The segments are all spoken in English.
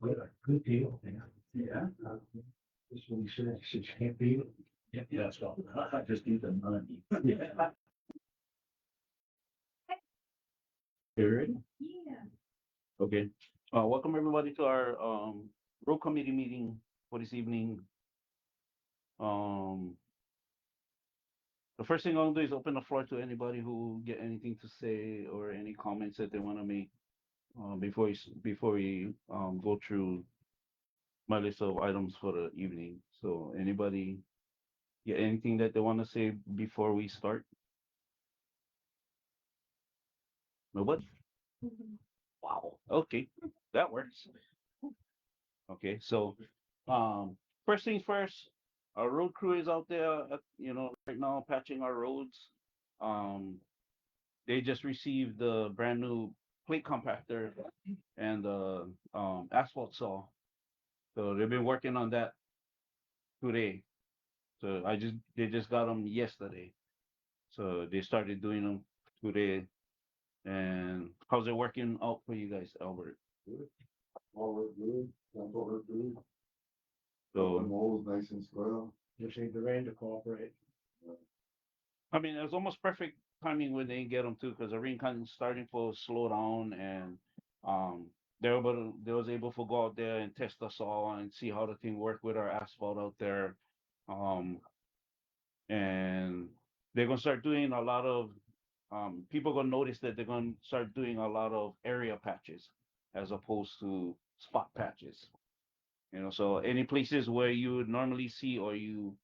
Good deal. Yeah. This one said you can't beat it. Yeah, that's all. I just need the money. Yeah. You ready? Yeah. Okay. Welcome everybody to our road committee meeting for this evening. Um, the first thing I'll do is open the floor to anybody who get anything to say or any comments that they want to make before we go through my list of items for the evening. So anybody get anything that they want to say before we start? Nobody? Wow. Okay, that works. Okay, so um, first things first, our road crew is out there, right now patching our roads. Um, they just received the brand new plate compactor and the asphalt saw. So they've been working on that today. So they just got them yesterday. So they started doing them today. And how's it working out for you guys, Albert? Good. All look good. That's what we're doing. The So mold's nice and swell. just need the rain to cooperate. I mean, it was almost perfect timing when they get them too, because the rain kind of starting to slow down, and um, they was able to go out there and test us all and see how the thing worked with our asphalt out there, and they're gonna start doing a lot of people gonna notice that they're gonna start doing a lot of area patches as opposed to spot patches. So any places where you would normally see or you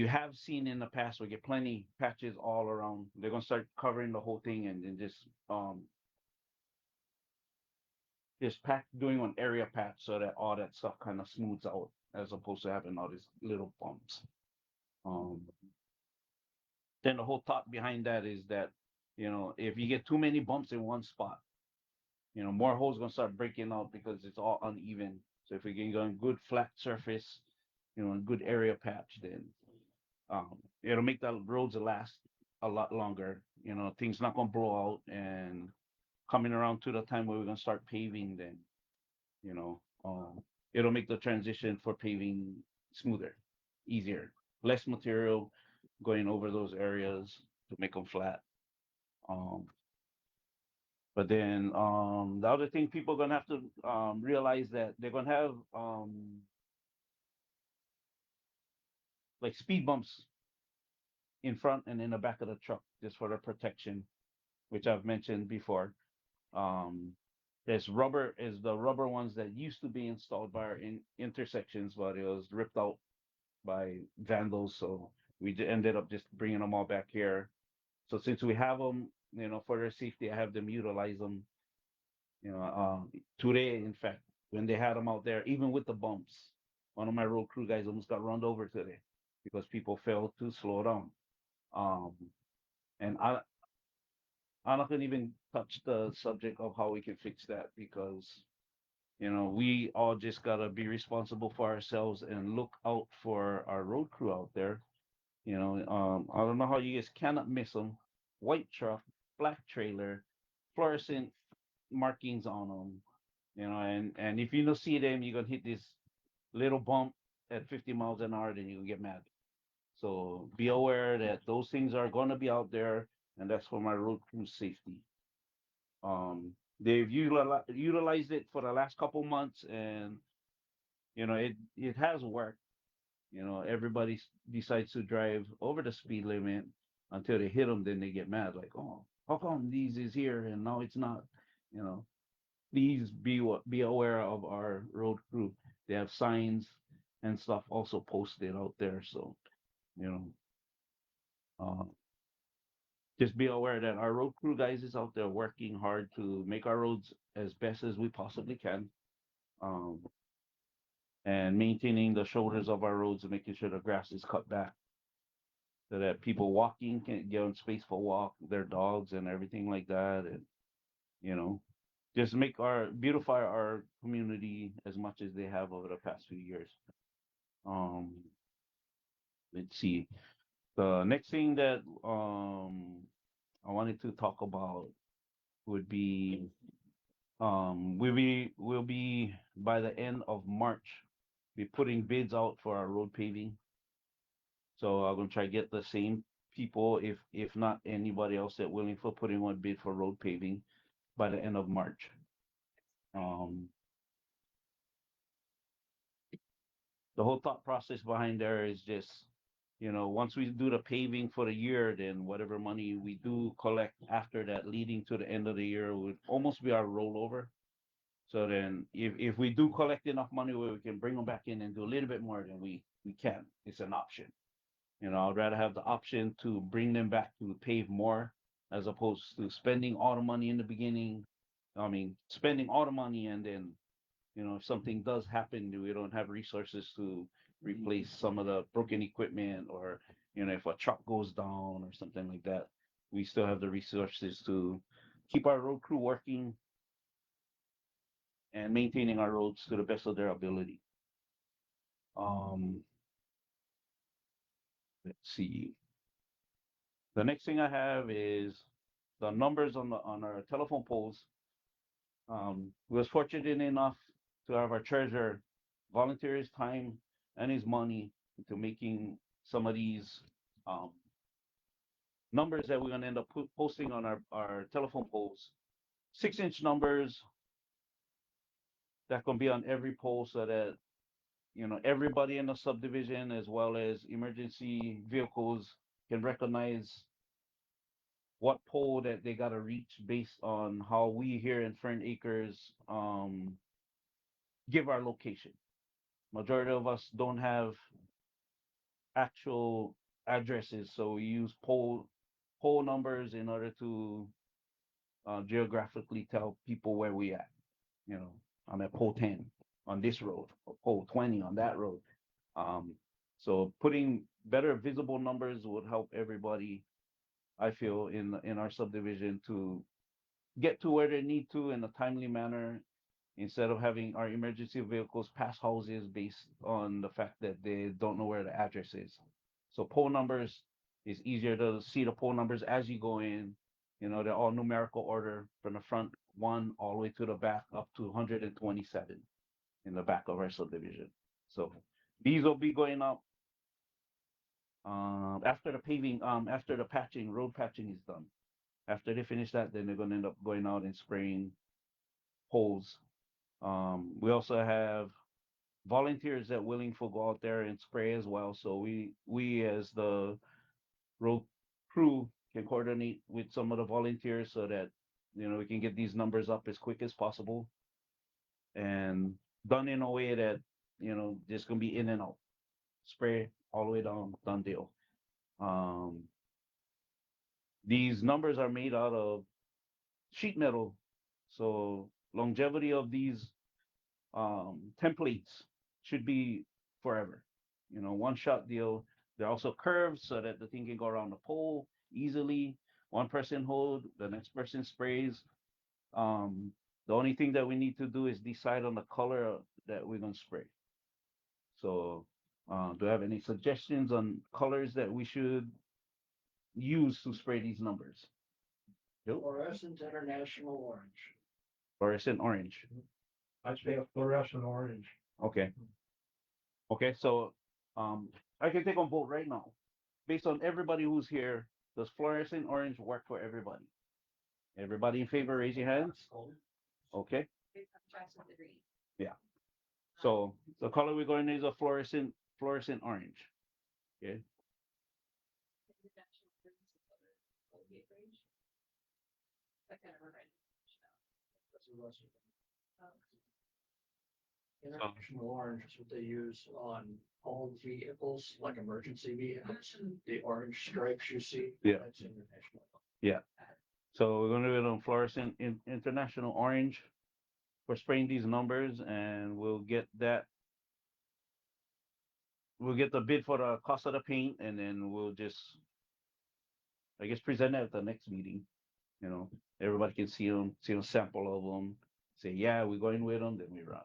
have seen in the past where get plenty patches all around, they're gonna start covering the whole thing and then just pack doing an area patch so that all that stuff kind of smooths out as opposed to having all these little bumps. Um, then the whole thought behind that is that if you get too many bumps in one spot, more holes gonna start breaking out because it's all uneven. So if we can go on good flat surface, and good area patch, then it'll make the roads last a lot longer. Things not gonna blow out, and coming around to the time where we're gonna start paving, then you know, it'll make the transition for paving smoother, easier, less material going over those areas to make them flat. Um, but then the other thing people are gonna have to realize that they're gonna have like speed bumps in front and in the back of the truck just for the protection, which I've mentioned before. Um, is the rubber ones that used to be installed by our intersections, but it was ripped out by vandals. So we ended up just bringing them all back here. So since we have them, for their safety, I have them utilize them. Today, in fact, when they had them out there, even with the bumps, one of my road crew guys almost got run over today because people failed to slow down. Um, and I'm not gonna even touch the subject of how we can fix that because we all just gotta be responsible for ourselves and look out for our road crew out there. I don't know how you guys cannot miss them. White truck, black trailer, fluorescent markings on them. And if you don't see them, you're gonna hit this little bump at 50 miles an hour, then you get mad. So be aware that those things are gonna be out there, and that's for my road crew safety. They've utilized it for the last couple months, and it has worked. Everybody decides to drive over the speed limit until they hit them, then they get mad, like, oh, how come these is here and now it's not? You know, please be aware of our road crew. They have signs and stuff also posted out there, so you know, uh, just be aware that our road crew guys is out there working hard to make our roads as best as we possibly can. Um, and maintaining the shoulders of our roads and making sure the grass is cut back so that people walking can get on space for walk, their dogs and everything like that, and you know, just make our beautify our community as much as they have over the past few years. Um, let's see. The next thing that I wanted to talk about would be We'll be by the end of March, be putting bids out for our road paving. So I'm gonna try to get the same people, if not anybody else that willing for putting one bid for road paving by the end of March. Um, the whole thought process behind there is just, once we do the paving for the year, then whatever money we do collect after that, leading to the end of the year, would almost be our rollover. So then, if we do collect enough money where we can bring them back in and do a little bit more, then we can. It's an option. I'd rather have the option to bring them back to pave more as opposed to spending all the money in the beginning. I mean, spending all the money and then, if something does happen, we don't have resources to replace some of the broken equipment, or, if a truck goes down or something like that, we still have the resources to keep our road crew working and maintaining our roads to the best of their ability. Um, let's see. The next thing I have is the numbers on our telephone poles. We was fortunate enough to have our treasurer volunteer his time and his money into making some of these um, numbers that we're gonna end up posting on our telephone poles. 6-inch numbers that can be on every pole, so that everybody in the subdivision as well as emergency vehicles can recognize what pole that they gotta reach based on how we here in Fern Acres give our location. Majority of us don't have actual addresses, so we use pole numbers in order to geographically tell people where we at. You know, I'm at pole 10 on this road, or pole 20 on that road. Um, so putting better visible numbers would help everybody, I feel, in our subdivision to get to where they need to in a timely manner, instead of having our emergency vehicles pass houses based on the fact that they don't know where the address is. So pole numbers is easier to see the pole numbers as you go in. They're all numerical order from the front one all the way to the back up to 127 in the back of our subdivision. So these will be going up after the paving, after the patching, road patching is done. After they finish that, then they're gonna end up going out and spraying poles. We also have volunteers that willing to go out there and spray as well. So we as the road crew can coordinate with some of the volunteers so that we can get these numbers up as quick as possible, and done in a way that just gonna be in and out, spray all the way down, done deal. Um, these numbers are made out of sheet metal, so longevity of these templates should be forever. One shot deal. They're also curved so that the thing can go around the pole easily. One person hold, the next person sprays. Um, the only thing that we need to do is decide on the color that we're gonna spray. So, do you have any suggestions on colors that we should use to spray these numbers? Nope. Fluorescent international orange. Fluorescent orange. I'd say a fluorescent orange. Okay. Okay. So, um, I can take on vote right now. Based on everybody who's here, does fluorescent orange work for everybody? Everybody in favor, raise your hands. Okay. Yeah. So the color we're going is a fluorescent orange. Okay. International orange is what they use on all vehicles, like emergency vehicles. The orange stripes you see. Yeah. That's international. Yeah. So we're gonna do it on fluorescent international orange. We're spraying these numbers, and we'll get the bid for the cost of the paint, and then we'll just, I guess, present it at the next meeting. Everybody can see a sample of them, say, yeah, we're going with them, then we run.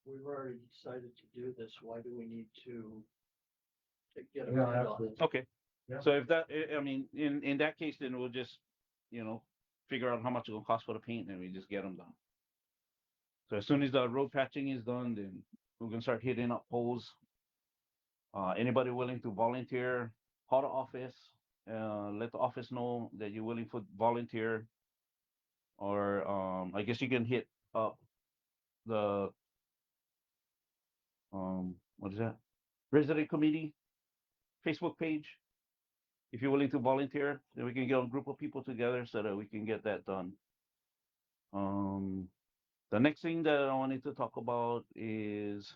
We've already decided to do this. Why do we need to get a bid on it? Okay. Yeah. So if that, I mean, in that case, then we'll just, figure out how much it will cost for the paint, and we just get them done. So as soon as the road patching is done, then we're gonna start hitting up poles. Anybody willing to volunteer, call the office, let the office know that you're willing to volunteer, or I guess you can hit up the what is that? Resident committee Facebook page if you're willing to volunteer. Then we can get a group of people together so that we can get that done. Um, the next thing that I wanted to talk about is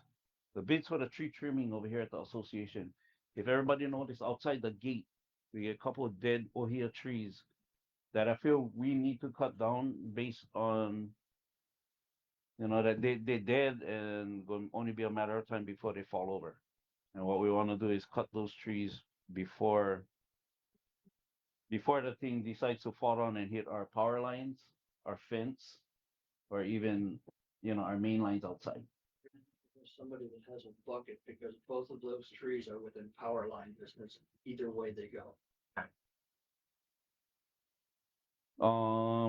the bids for the tree trimming over here at the association. If everybody noticed outside the gate, we get a couple of dead ohia trees that I feel we need to cut down based on that they're dead and going to only be a matter of time before they fall over. And what we want to do is cut those trees before before the thing decides to fall on and hit our power lines, our fence, or even our main lines outside. There's somebody that has a bucket because both of those trees are within power line distance, either way they go.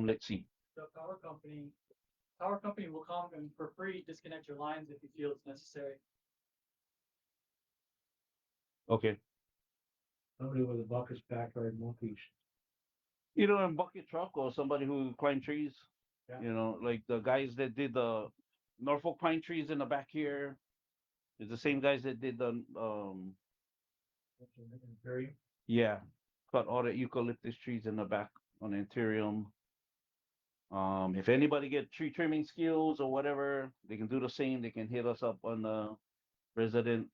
Let's see. The power company will come and for free disconnect your lines if you feel it's necessary. Okay. Somebody with a bucket's backyard monkeys. Either a bucket truck or somebody who climbed trees. Yeah. Like the guys that did the Norfolk pine trees in the back here. It's the same guys that did the Very. yeah, cut all the eucalyptus trees in the back on Antirium. If anybody get tree trimming skills or whatever, they can do the same. They can hit us up on the resident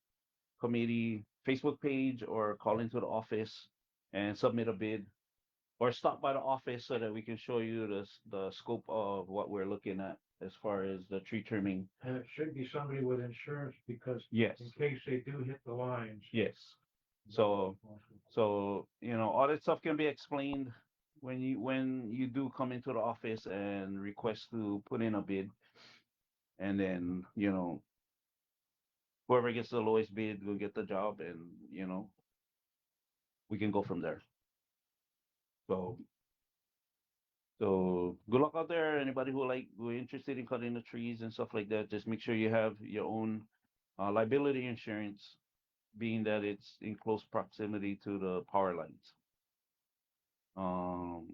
committee Facebook page or call into the office and submit a bid, or stop by the office so that we can show you the scope of what we're looking at as far as the tree trimming. And it should be somebody with insurance because Yes. in case they do hit the lines. Yes. So all that stuff can be explained when you do come into the office and request to put in a bid, and then whoever gets the lowest bid will get the job, and we can go from there. So good luck out there. Anybody who interested in cutting the trees and stuff like that, just make sure you have your own liability insurance, being that it's in close proximity to the power lines. Um,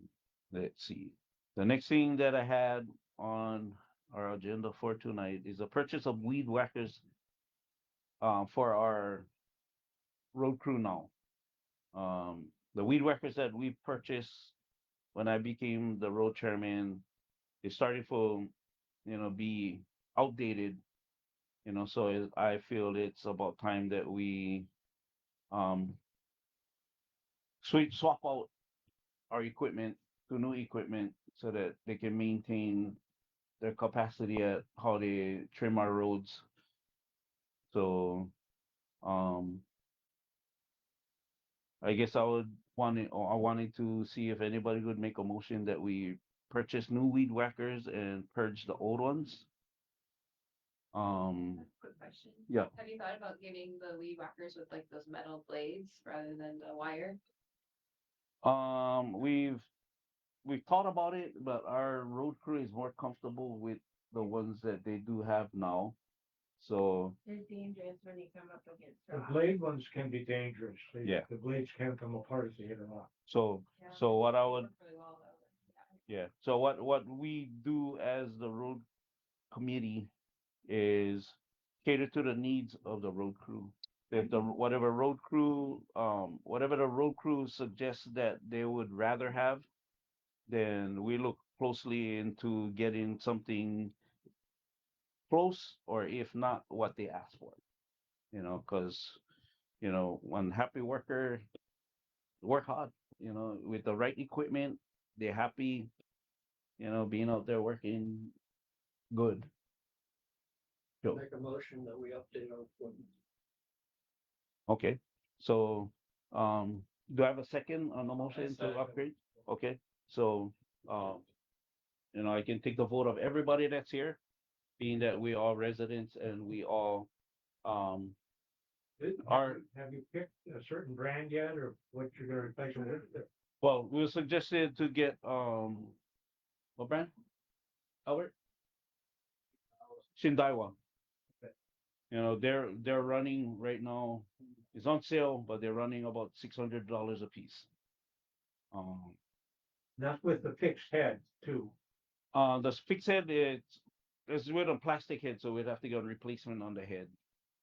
let's see. The next thing that I had on our agenda for tonight is the purchase of weed whackers for our road crew now. The weed whackers that we purchased when I became the road chairman, they started to, be outdated. So I feel it's about time that we um swap out our equipment to new equipment so that they can maintain their capacity at how they trim our roads. So um I guess I wanted to see if anybody would make a motion that we purchase new weed whackers and purge the old ones. Quick question. Yeah. Have you thought about getting the weed whackers with like those metal blades rather than the wire? We've thought about it, but our road crew is more comfortable with the ones that they do have now. So They're dangerous when you come up against The rocks. blade ones can be dangerous. Yeah. The blades can come apart if they hit a rock. so Yeah. so what I They would work really well, though. Yeah. yeah. So what we do as the road committee is cater to the needs of the road crew. If the whatever the road crew suggests that they would rather have, then we look closely into getting something close, or if not, what they ask for. Because one happy worker work hard. With the right equipment, they're happy. Being out there working good. So, Make a motion that we update our equipment. okay. So, do I have a second on the motion to second. upgrade? Okay. So, I can take the vote of everybody that's here, being that we all residents and we all, um, Have you picked a certain brand yet or what you're gonna replace it with? well, we suggested to get, what brand? Albert? Shindaiwa. You know, they're running right now. It's on sale, but they're running about $600 a piece. Um, That's with the fixed head too. the fixed head it's with a plastic head, so we'd have to get a replacement on the head.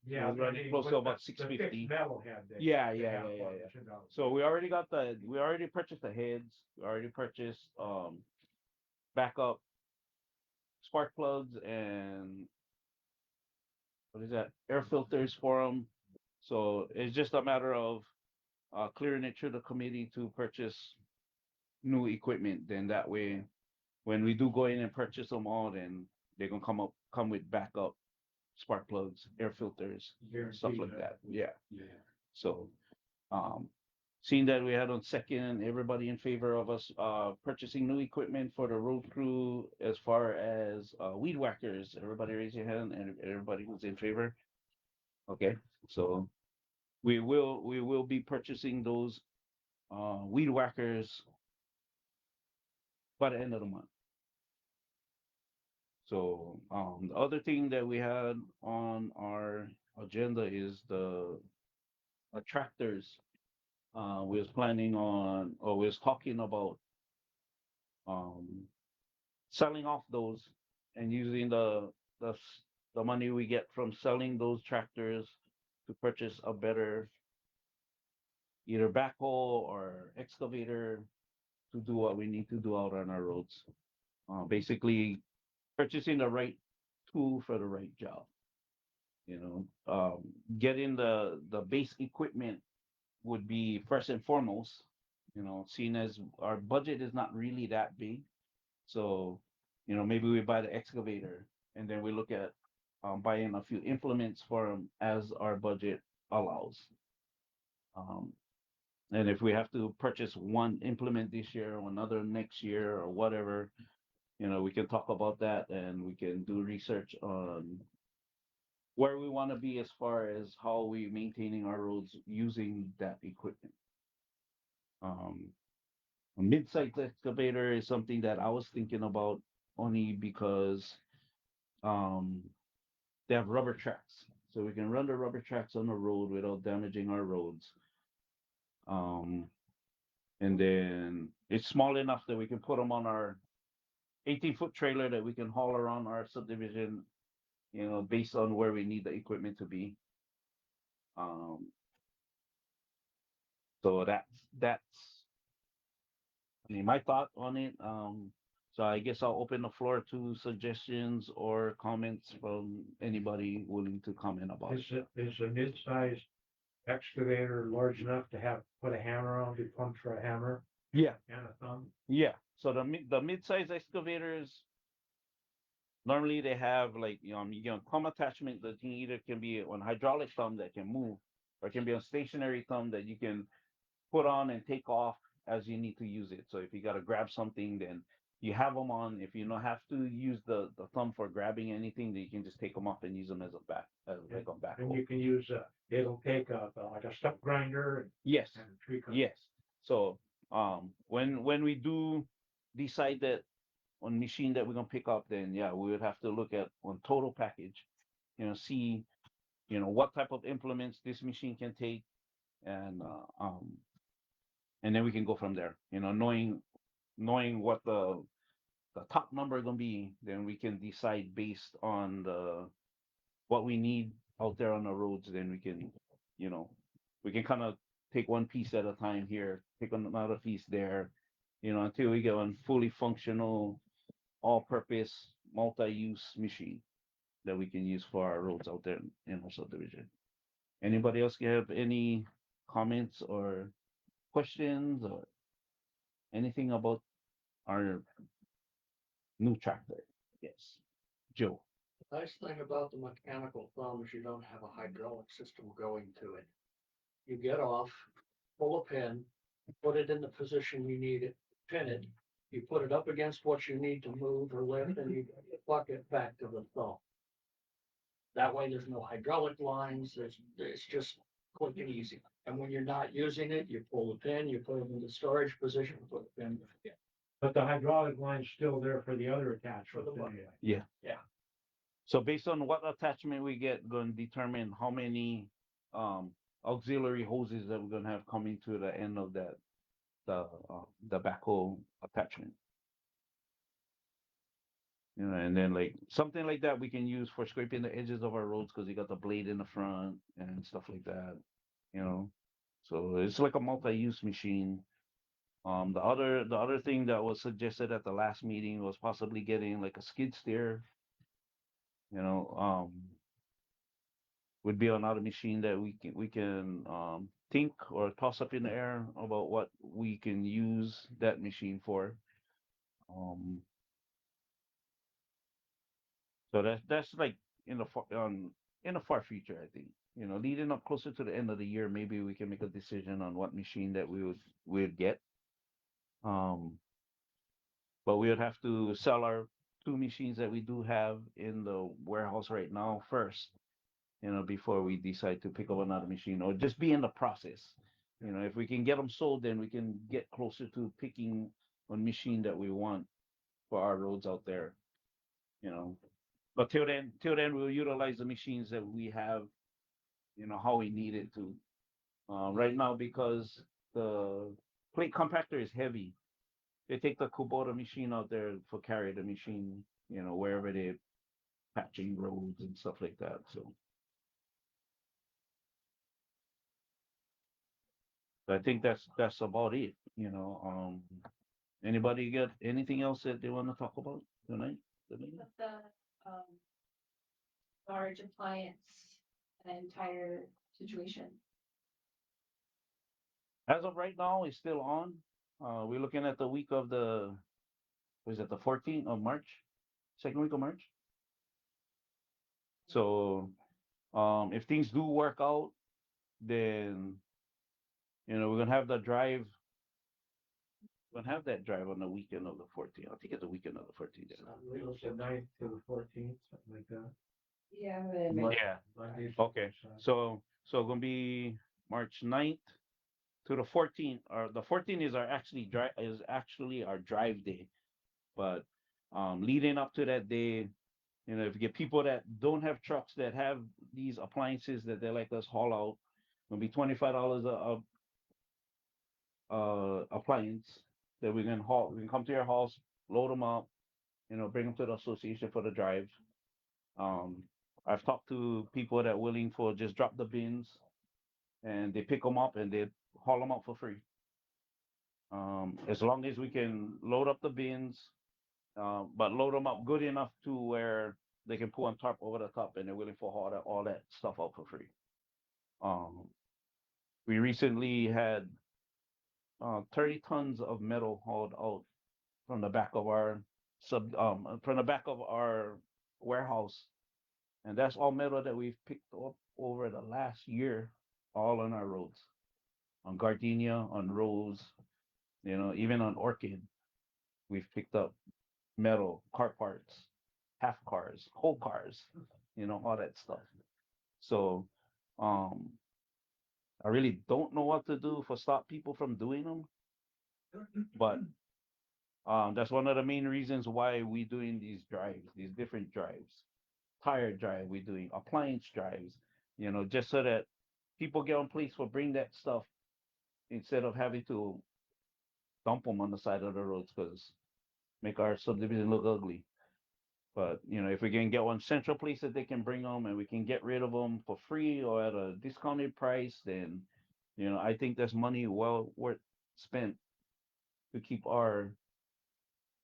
Yeah, We're running close to about the 650. fixed metal head. Yeah, they yeah, have yeah, yeah, on yeah. the Shindaiwa. So we already purchased the heads. We already purchased backup spark plugs and what is that? Air filters for them. So it's just a matter of clearing it through the committee to purchase new equipment. Then that way, when we do go in and purchase them all, then they're gonna come with backup spark plugs, air filters, stuff Guaranteed, like that. Yeah. Yeah. So, um, seeing that we had on second, everybody in favor of us purchasing new equipment for the road crew as far as weed whackers. Everybody raise your hand, and everybody who's in favor. Okay, so we will be purchasing those weed whackers by the end of the month. So the other thing that we had on our agenda is the tractors. We was planning on, or we was talking about um, selling off those and using the money we get from selling those tractors to purchase a better either backhoe or excavator to do what we need to do out on our roads. Basically, purchasing the right tool for the right job. You know, getting the base equipment would be first and foremost. You know, seeing as our budget is not really that big, so you know maybe we buy the excavator and then we look at buying a few implements for them as our budget allows. Um, and if we have to purchase one implement this year or another next year or whatever, you know, we can talk about that and we can do research on where we want to be as far as how we maintaining our roads using that equipment. Um, a mid-size excavator is something that I was thinking about only because um, they have rubber tracks, so we can run the rubber tracks on the road without damaging our roads. Um, and then it's small enough that we can put them on our 18-foot trailer that we can haul around our subdivision, you know, based on where we need the equipment to be. Um, so that's I mean my thought on it. So I guess I'll open the floor to suggestions or comments from anybody willing to comment about it. Is a mid-sized excavator large enough to have, put a hammer on, be pumped for a hammer Yeah, and a thumb? yeah. So the mid-size excavators normally they have like thumb attachment that can either can be on hydraulic thumb that can move, or it can be a stationary thumb that you can put on and take off as you need to use it. So if you got to grab something, then you have them on. If you don't have to use the thumb for grabbing anything, then you can just take them off and use them as a back, as like a back. And you can use, it'll take like a step grinder Yes, and a tree cut. yes. So when we do decide that on machine that we're gonna pick up, then yeah, we would have to look at on total package, you know, see, you know, what type of implements this machine can take, and and then we can go from there. You know, knowing what the top number gonna be, then we can decide based on the what we need out there on the roads. Then we can, you know, we can kind of take one piece at a time here, take another piece there, you know, until we get one fully functional, all-purpose, multi-use machine that we can use for our roads out there in our subdivision. Anybody else have any comments or questions or anything about our new tractor? Yes, Joe. Nice thing about the mechanical thumb is you don't have a hydraulic system going to it. You get off, pull a pin, put it in the position you need it, pin it. You put it up against what you need to move or lift, and you pluck it back to the thumb. That way, there's no hydraulic lines. It's just quick and easy. And when you're not using it, you pull the pin, you put it in the storage position, put the pin back in. But the hydraulic line's still there for the other attachment. For the one. Yeah. Yeah. So based on what attachment we get, going to determine how many um, auxiliary hoses that we're going to have coming to the end of the backhoe attachment. You know, and then like something like that we can use for scraping the edges of our roads because you got the blade in the front and stuff like that. You know, so it's like a multi-use machine. The other thing that was suggested at the last meeting was possibly getting like a skid steer. You know, would be another machine that we can think or toss up in the air about what we can use that machine for. Um, so that's like in the in the far future, I think. You know, leading up closer to the end of the year, maybe we can make a decision on what machine that we would get. Um, but we would have to sell our two machines that we do have in the warehouse right now first, you know, before we decide to pick up another machine or just be in the process. You know, if we can get them sold, then we can get closer to picking a machine that we want for our roads out there. You know, but till then, we'll utilize the machines that we have. You know how we need it to. Right now, because the plate compactor is heavy, they take the Kubota machine out there for carry the machine. You know, wherever they're patching roads and stuff like that. So I think that's about it. You know, anybody got anything else that they want to talk about tonight? Tonight? But the, large appliance and tire situation. As of right now, it's still on. We're looking at the week of was it the 14th of March, second week of March. So, if things do work out, then we're gonna have the drive. We're gonna have that drive on the weekend of the 14th. I think it's the weekend of the 14th. So we looked at 9th to the 14th, something like that. Yeah. Yeah. Monday. Okay. So gonna be March 9th to the 14th. Or the 14th is actually our drive day. But leading up to that day, if you get people that don't have trucks that have these appliances that they like us haul out, it'll be $25 a appliance that we can haul. We can come to your house, load them up, bring them to the association for the drive. Um, I've talked to people that are willing for just drop the bins and they pick them up and they haul them out for free. As long as we can load up the bins, but load them up good enough to where they can put on tarp over the top and they're willing for all that stuff out for free. Um, we recently had 30 tons of metal hauled out from the back of our warehouse, and that's all metal that we've picked up over the last year, all on our roads, on Gardenia, on Rose, even on Orchid, we've picked up metal, car parts, half cars, whole cars, all that stuff. So, um, I really don't know what to do for stop people from doing them, but that's one of the main reasons why we doing these drives, these different drives, tire drive, we're doing appliance drives, just so that people get on place for bring that stuff instead of having to dump them on the side of the roads because make our subdivision look ugly. But if we can get one central place that they can bring them and we can get rid of them for free or at a discounted price, then I think that's money well worth spent to keep our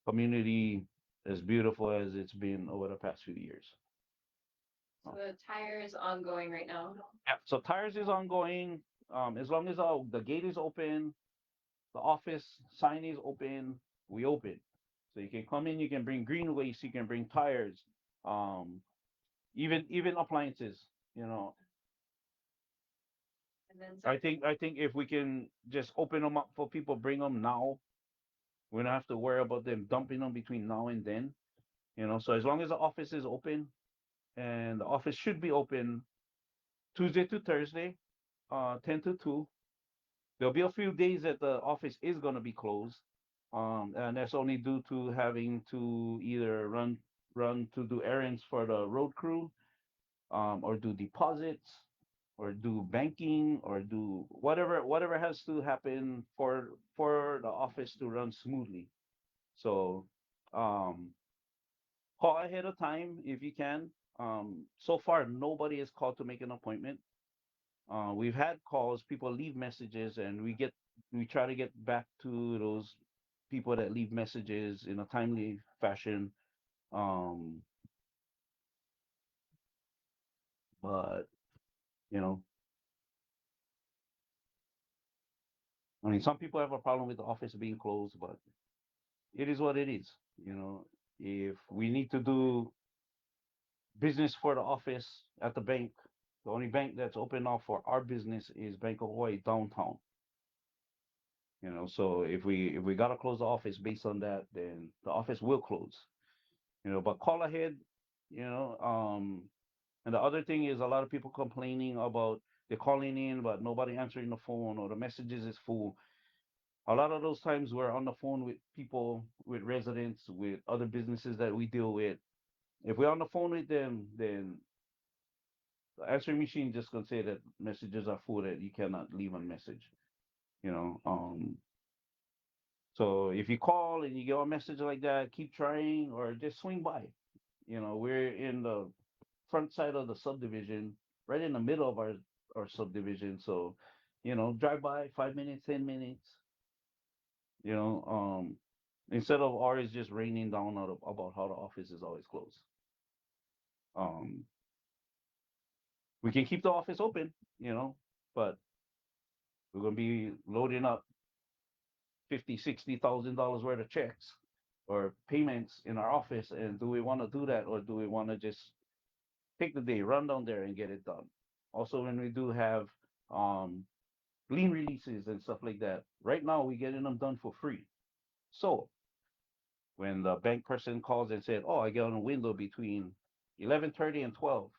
community as beautiful as it's been over the past few years. So the tire is ongoing right now. Yeah. So tires is ongoing. As long as the gate is open, the office sign is open, we open. So you can come in, you can bring green waste, you can bring tires, um, even appliances. You know, And then I think if we can just open them up for people, bring them now, we don't have to worry about them dumping them between now and then. So as long as the office is open, and the office should be open Tuesday to Thursday, 10 to 2. There'll be a few days that the office is going to be closed, and that's only due to having to either run run to do errands for the road crew, or do deposits, or do banking, or do whatever has to happen for the office to run smoothly. So, um, call ahead of time if you can. So far, nobody has called to make an appointment. We've had calls, people leave messages, and we try to get back to those people that leave messages in a timely fashion. Um, but you know, I mean, some people have a problem with the office being closed, but it is what it is. You know, if we need to do business for the office at the bank, the only bank that's open now for our business is Bank of Hawaii downtown. You know, so if we gotta close the office based on that, then the office will close. You know, but call ahead. You know, and the other thing is a lot of people complaining about they're calling in but nobody answering the phone or the messages is full. A lot of those times we're on the phone with people, with residents, with other businesses that we deal with. If we're on the phone with them, then the answering machine just gonna say that messages are full, that you cannot leave a message. You know, so if you call and you get a message like that, keep trying or just swing by. You know, we're in the front side of the subdivision, right in the middle of our subdivision. So, you know, drive by 5 minutes, 10 minutes. You know, instead of always just raining down about how the office is always closed. Um, we can keep the office open, you know, but we're gonna be loading up 50, $60,000 worth of checks or payments in our office. And do we want to do that, or do we want to just take the day, run down there and get it done? Also, when we do have um, lien releases and stuff like that, right now we're getting them done for free. So when the bank person calls and said, "Oh, I get on a window between 11:30 and 12,"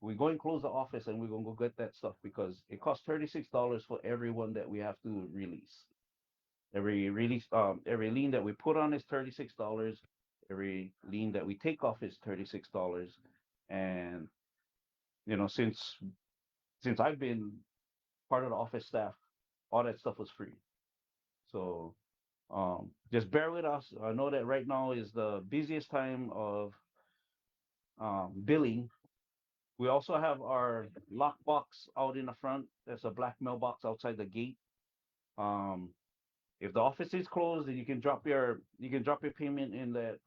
we're going to close the office and we're going to go get that stuff because it costs $36 for everyone that we have to release. Every lien that we put on is $36. Every lien that we take off is $36. And you know, since I've been part of the office staff, all that stuff was free. So just bear with us. I know that right now is the busiest time of billing. We also have our lockbox out in the front. There's a black mailbox outside the gate. Um, if the office is closed, then you can drop your payment in that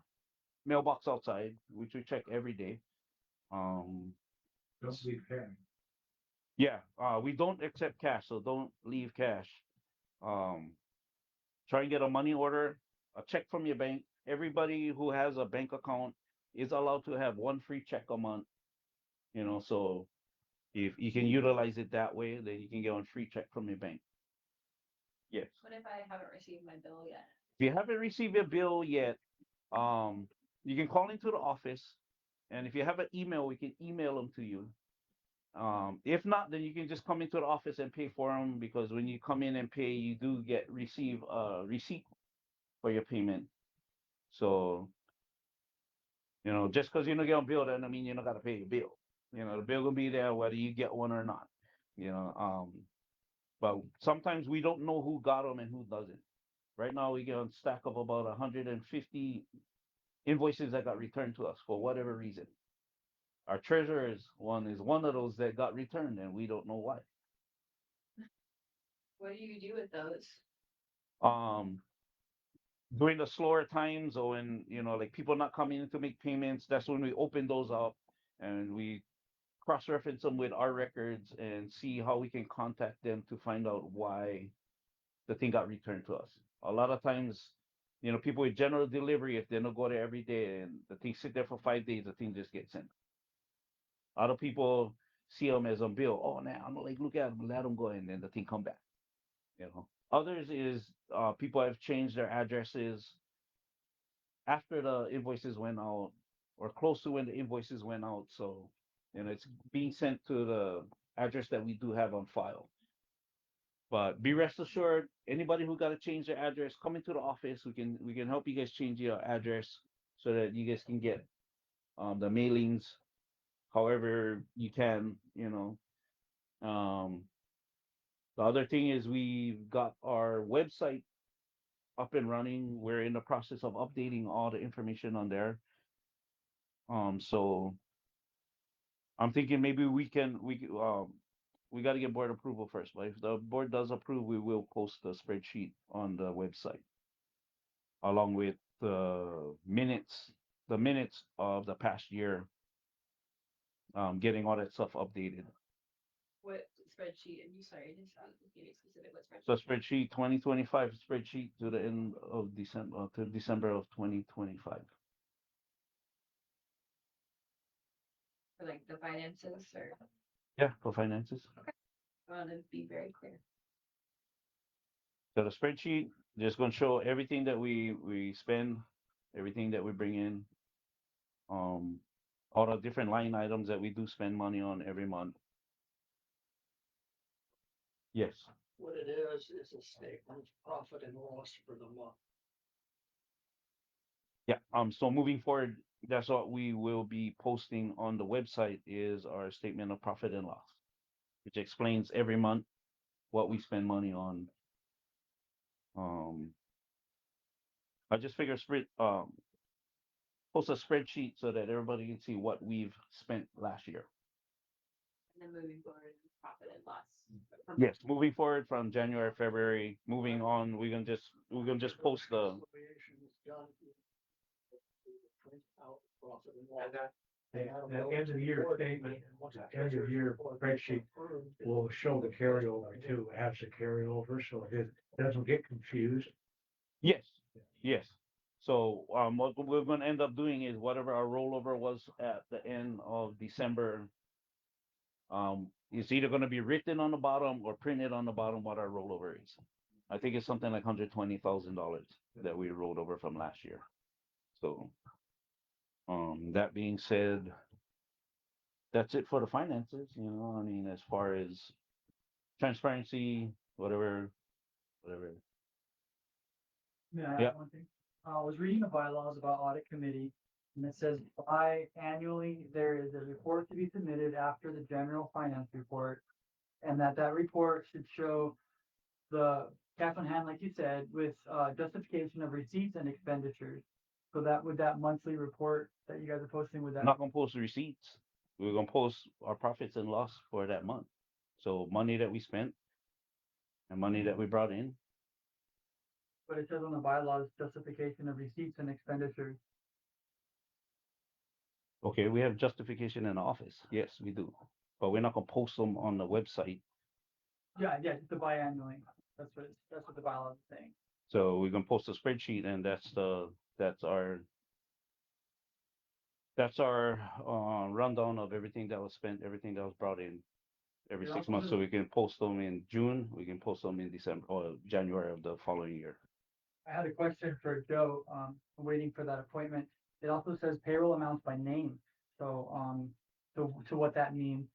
mailbox outside, which we check every day. Um, Don't leave cash. yeah, we don't accept cash, so don't leave cash. Um, try and get a money order, a check from your bank. Everybody who has a bank account is allowed to have one free check a month. You know, so if you can utilize it that way, then you can get one free check from your bank. Yes. What if I haven't received my bill yet? If you haven't received your bill yet, um, you can call into the office, and if you have an email, we can email them to you. If not, then you can just come into the office and pay for them, because when you come in and pay, you do receive a receipt for your payment. So just because you don't get a bill doesn't mean you don't got to pay your bill. The bill will be there whether you get one or not. You know, but sometimes we don't know who got them and who doesn't. Right now, we get a stack of about 150 invoices that got returned to us for whatever reason. Our treasurer's one is one of those that got returned, and we don't know why. What do you do with those? Um, During the slower times, or when like people not coming in to make payments, that's when we open those up and we cross-reference them with our records and see how we can contact them to find out why the thing got returned to us. A lot of times, people with general delivery, if they don't go there every day and the thing sit there for 5 days, the thing just gets sent. Other people see them as a bill. Oh, now I'm like, look at them, let them go, and then the thing come back. Others is people have changed their addresses after the invoices went out, or close to when the invoices went out. So, it's being sent to the address that we do have on file. But be rest assured, anybody who got to change their address, come into the office. We can help you guys change your address so that you guys can get the mailings, however you can, you know. The other thing is we've got our website up and running. We're in the process of updating all the information on there. So I'm thinking maybe we got to get board approval first. But if the board does approve, we will post the spreadsheet on the website along with the minutes of the past year, getting all that stuff updated. What spreadsheet, and you, sorry, I didn't give you specific, what So spreadsheet? spreadsheet 2025 spreadsheet to the end of December to December of 2025. For like the finances, or, Yeah, for finances. I want to be very clear. So the spreadsheet just going to show everything that we spend, everything that we bring in, um, all the different line items that we do spend money on every month. Yes. What it is a statement of profit and loss for the month. Yeah. So moving forward, that's what we will be posting on the website is our statement of profit and loss, which explains every month what we spend money on. Um, I just figure post a spreadsheet so that everybody can see what we've spent last year. And then moving forward, profit and loss. Yes, moving forward from January, February, moving on, we're gonna just post the Reconciliation is done. Print out profit and loss. The end of the year statement, end of year spreadsheet will show the carryover too, adds the carryover, so it doesn't get confused. yes, yes. So what we're gonna end up doing is whatever our rollover was at the end of December, it's either gonna be written on the bottom or printed on the bottom what our rollover is. I think it's something like $120,000 that we rolled over from last year. So, that being said, that's it for the finances. You know, I mean, as far as transparency, whatever. May I Yeah. add one thing? I was reading the bylaws about audit committee, and it says biannually, there is a report to be submitted after the general finance report. And that report should show the cash on hand, like you said, with justification of receipts and expenditures. So that monthly report that you guys are posting, would I'm that, not gonna post receipts. We're gonna post our profits and loss for that month. So money that we spent and money that we brought in. but it says on the bylaws, justification of receipts and expenditures. Okay, we have justification in the office. Yes, we do. But we're not gonna post them on the website. Yeah, just the biannually. That's what the bylaws is saying. So we're gonna post a spreadsheet and that's our that's our rundown of everything that was spent, everything that was brought in every It 6 months. also So we can post them in June, we can post them in December or January of the following year. I had a question for Joe, waiting for that appointment. It also says payroll amounts by name, so, to what that means.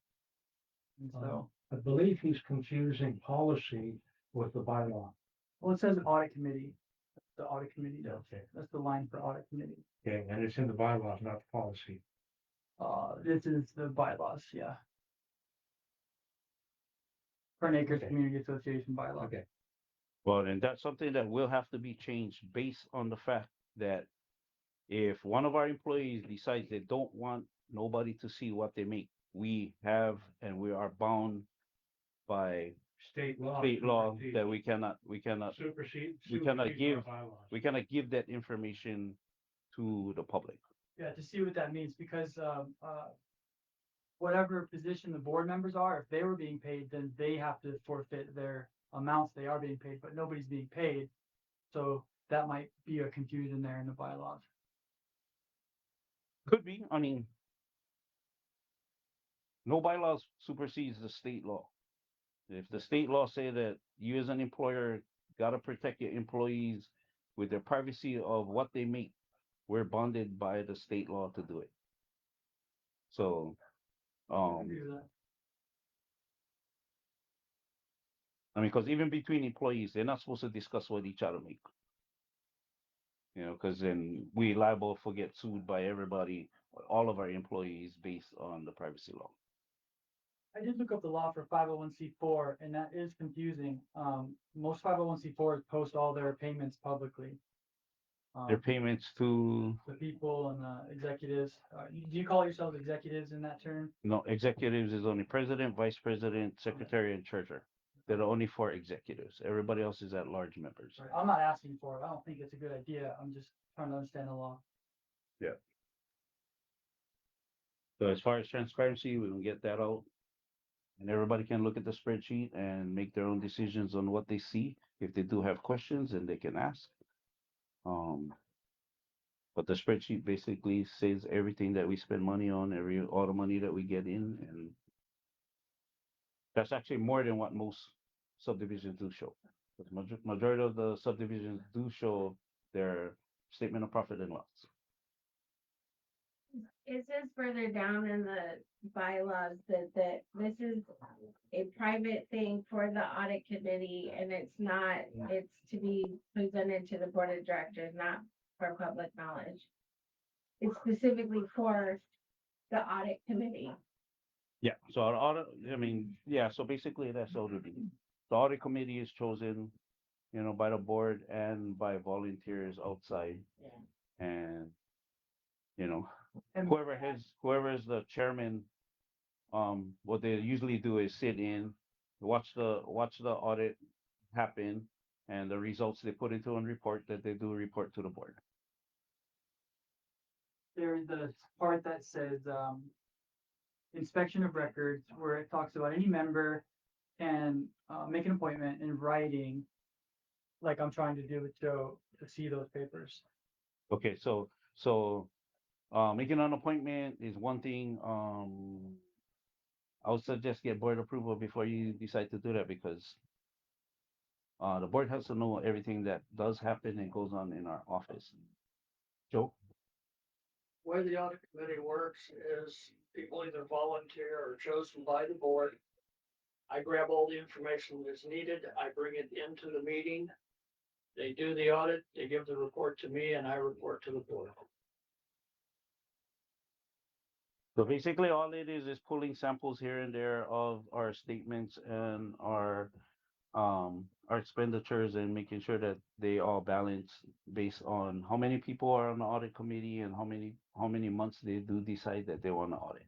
And so, I believe he's confusing policy with the bylaw. well, it says audit committee, the audit committee does, Okay, that's the line for audit committee. okay, and it's in the bylaws, not the policy. This is the bylaws, yeah. Fern Acres Okay. Community Association bylaw. Okay, Well, and that's something that will have to be changed based on the fact that if one of our employees decides they don't want nobody to see what they make, we have and we are bound by state law. state law supersedes- that Supersede. we cannot supersedes our give- bylaws. we cannot give that information to the public. Yeah, to see what that means, because, whatever position the board members are, if they were being paid, then they have to forfeit their amounts they are being paid, but nobody's being paid. So that might be a confusion there in the bylaws. Could be, I mean, no bylaws supersedes the state law. If the state law say that you as an employer gotta protect your employees with their privacy of what they make, we're bonded by the state law to do it. So, I agree with that. I mean, because even between employees, they're not supposed to discuss what each other make. You know, because then we liable for get sued by everybody all of our employees based on the privacy law. I did look up the law for 501c4, and that is confusing. Most 501c4s post all their payments publicly. Their Um, payments to, the people and the executives, do you call yourselves executives in that term? no, executives is only president, vice president, secretary, and treasurer. They're the only four executives. Everybody else is at large members. Right, I'm not asking for it. I don't think it's a good idea. I'm just trying to understand the law. So as far as transparency, we will get that out. And everybody can look at the spreadsheet and make their own decisions on what they see. If they do have questions, and they can ask. Um, but the spreadsheet basically says everything that we spend money on, all the money that we get in, and that's actually more than what most subdivisions do show. But majority of the subdivisions do show their statement of profit and loss. It says further down in the bylaws that this is a private thing for the audit committee and it's not, it's to be presented to the board of directors, not for public knowledge. It's specifically for the audit committee. Yeah, so our audit, I mean, yeah, so basically that's all it is. The audit committee is chosen, by the board and by volunteers outside. Yeah. And, And whoever is the chairman, what they usually do is sit in, watch the audit happen, and the results they put into a report that they do report to the board. there's the part that says, inspection of records, where it talks about any member can, make an appointment in writing, like I'm trying to do with Joe, to see those papers. Okay, so making an appointment is one thing. I would suggest get board approval before you decide to do that, because the board has to know everything that does happen and goes on in our office. Joe? Way the audit committee works is people either volunteer or chosen by the board. I grab all the information that's needed, I bring it into the meeting. They do the audit, they give the report to me, and I report to the board. So basically, all it is pulling samples here and there of our statements and our expenditures, and making sure that they all balance based on how many people are on the audit committee and how many months they do decide that they want to audit.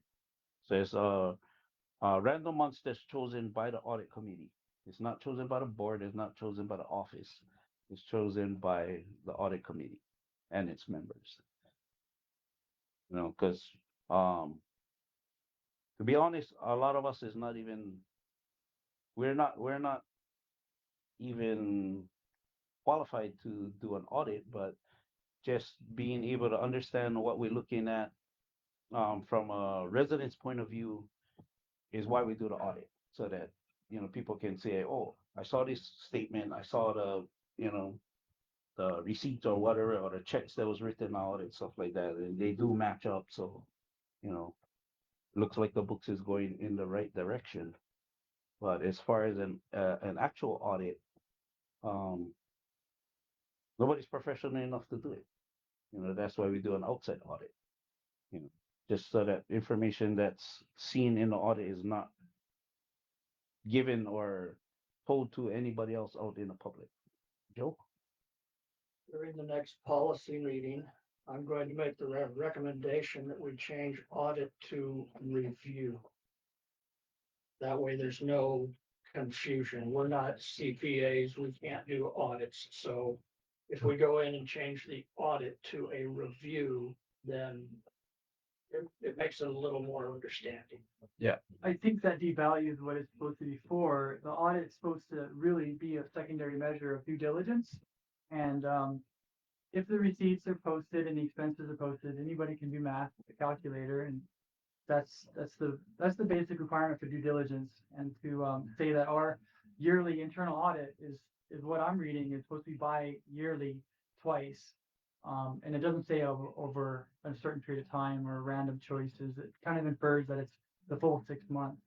So it's random months that's chosen by the audit committee. It's not chosen by the board. It's not chosen by the office. It's chosen by the audit committee and its members. Because to be honest, a lot of us is not even we're not even qualified to do an audit, but just being able to understand what we're looking at from a resident's point of view is why we do the audit, so that people can say, oh, I saw this statement, I saw the receipts or whatever, or the checks that was written out and stuff like that, and they do match up. So looks like the books is going in the right direction. But as far as an actual audit, um, nobody's professional enough to do it. That's why we do an outside audit. You know, just so that information that's seen in the audit is not given or told to anybody else out in the public. Joe? During the next policy meeting, I'm going to make the recommendation that we change audit to review. That way there's no confusion. We're not CPAs, we can't do audits, so if we go in and change the audit to a review, then it makes it a little more understanding. I think that devalues what it's supposed to be for. The audit's supposed to really be a secondary measure of due diligence. And if the receipts are posted and the expenses are posted, anybody can do math with a calculator, and that's the basic requirement for due diligence. And to say that our yearly internal audit is what I'm reading is supposed to be bi-yearly twice. And it doesn't say over a certain period of time or random choices. It kind of infers that it's the full 6 months.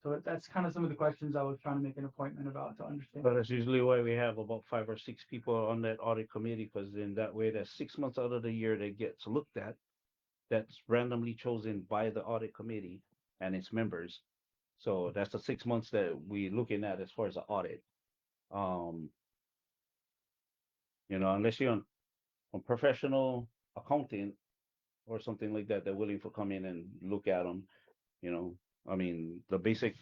So that's kind of some of the questions I was trying to make an appointment about to understand. But that's usually why we have about 5 or 6 people on that audit committee, because in that way, that's 6 months out of the year that gets looked at. that's randomly chosen by the audit committee and its members. So that's the 6 months that we're looking at as far as the audit. Um, unless you're on professional accounting or something like that, they're willing to come in and look at them. You know, I mean, the basics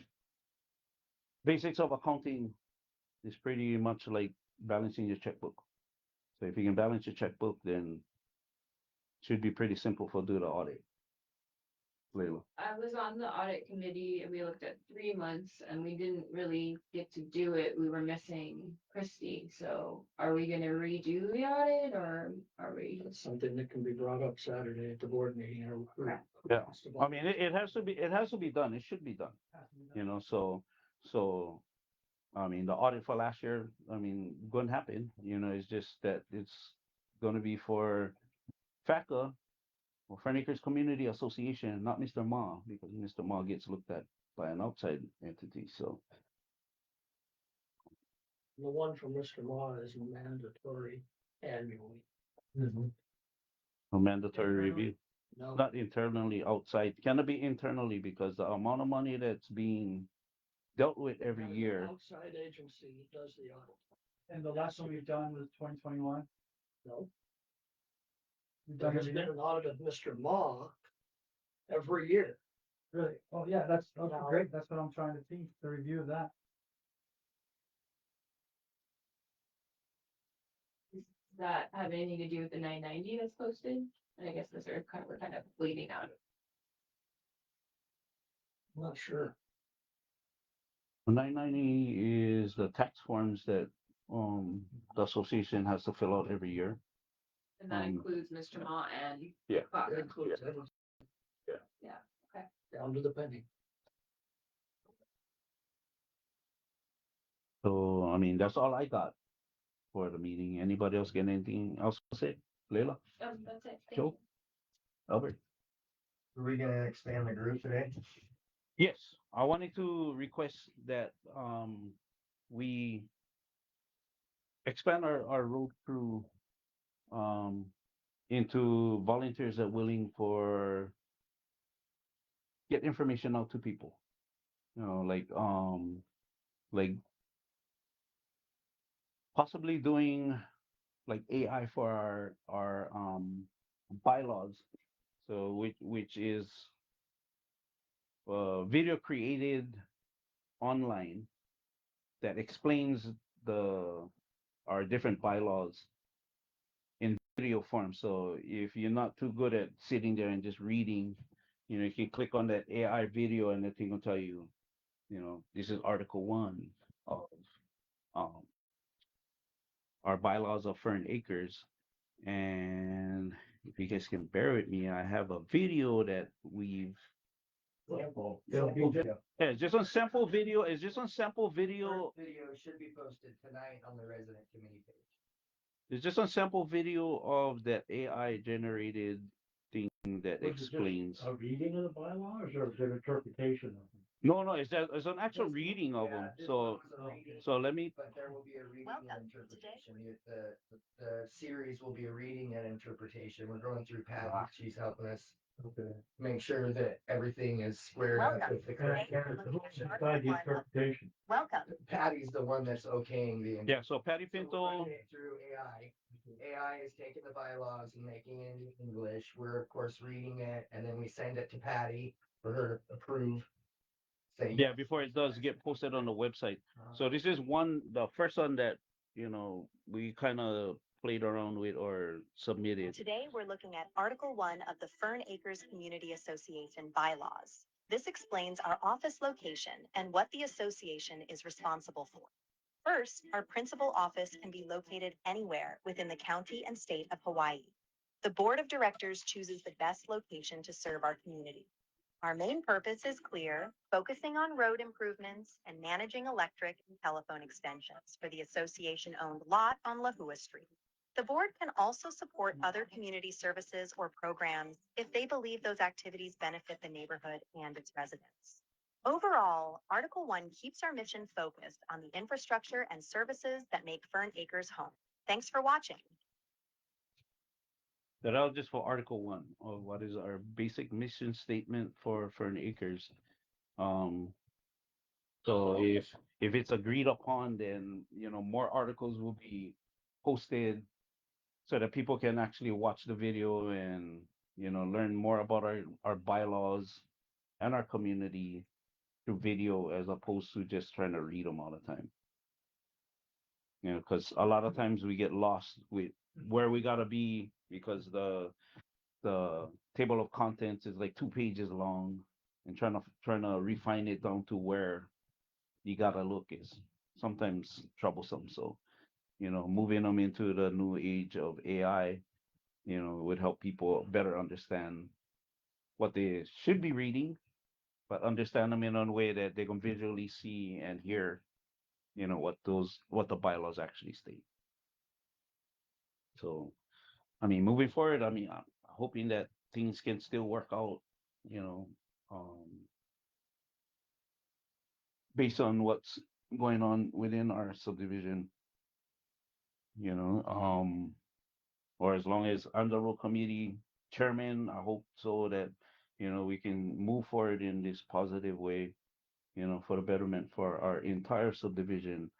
of accounting is pretty much like balancing your checkbook. So if you can balance your checkbook, then it should be pretty simple for do the audit. Layla. I was on the audit committee and we looked at 3 months and we didn't really get to do it. We were missing Christie. So are we gonna redo the audit or are we? That's something that can be brought up Saturday at the board meeting or. Correct. Yeah. I mean, it has to be done. It should be done. So I mean, the audit for last year, I mean, going to happen. It's just that it's going to be for FACA or Fern Acres Community Association, not Mr. Ma, because Mr. Ma gets looked at by an outside entity. So The one from Mr. Ma is mandatory annually. a mandatory review, No, not internally, outside. Can it be internally because the amount of money that's being dealt with every there's an year. outside agency that does the audit. And the last one we've done was 2021. No, We've there done has every been year. an audit of Mr. Ma every year. Really? Oh, yeah, that's okay, No. great. That's what I'm trying to see, the review of that. Does that have anything to do with the 990 that's posted? And I guess we're kind of bleeding out. I'm not sure. 990 is the tax forms that the association has to fill out every year. And that Um, includes Mr. Ma and. Yeah. Fox. That includes everything. Yeah, okay. Down to the penny. So I mean, that's all I got for the meeting. Anybody else get anything else to say? Leila, That's it. Thank Joe, you. Albert. Are we gonna expand the group today? Yes, I wanted to request that we expand our road crew um into volunteers that are willing for get information out to people. Like possibly doing like AI for our bylaws. So which is video created online that explains the our different bylaws in video form. So if you're not too good at sitting there and just reading, you can click on that AI video and the thing will tell you, this is Article 1 of um, our bylaws of Fern Acres. And if you guys can bear with me, I have a video that we've. Yeah, it's just on sample video. It's just on sample video. Video should be posted tonight on the resident committee page. It's just on sample video of that AI generated thing that Was it just explains. A reading of the bylaws or is it interpretation of them? No, it's an actual reading of them. So let me. But there will be a reading and interpretation. The series will be a reading and interpretation. We're going through Patty. She's helping us Okay. make sure that everything is squared up with the correct. Who's inside the interpretation? Patty's the one that's okaying the. Yeah, so Patty So we're Pinto. running it through AI. AI is taking the bylaws and making it into English. We're of course reading it and then we send it to Patty for her to approve. Say Yeah, before it does get posted on the website. So this is the first one that we kind of played around with or submitted. Today, we're looking at Article 1 of the Fern Acres Community Association bylaws. This explains our office location and what the association is responsible for. First, our principal office can be located anywhere within the county and state of Hawaii. The board of directors chooses the best location to serve our community. Our main purpose is clear, focusing on road improvements and managing electric and telephone extensions for the association-owned lot on Lahua Street. The board can also support other community services or programs if they believe those activities benefit the neighborhood and its residents. Overall, Article 1 keeps our mission focused on the infrastructure and services that make Fern Acres home. Thanks for watching. that was just for Article 1 of what is our basic mission statement for Fern Acres. Um, so if it's agreed upon, then more articles will be posted so that people can actually watch the video and learn more about our bylaws and our community through video as opposed to just trying to read them all the time. Because a lot of times we get lost with where we gotta be because the table of contents is like 2 pages long, and trying to refine it down to where you gotta look is sometimes troublesome. So moving them into the new age of AI, would help people better understand what they should be reading, but understand them in a way that they can visually see and hear, what the bylaws actually state. So, I mean, moving forward, I mean, I'm hoping that things can still work out, you know, um, based on what's going on within our subdivision, you know, or as long as I'm the road committee chairman, I hope so that, we can move forward in this positive way, for the betterment for our entire subdivision.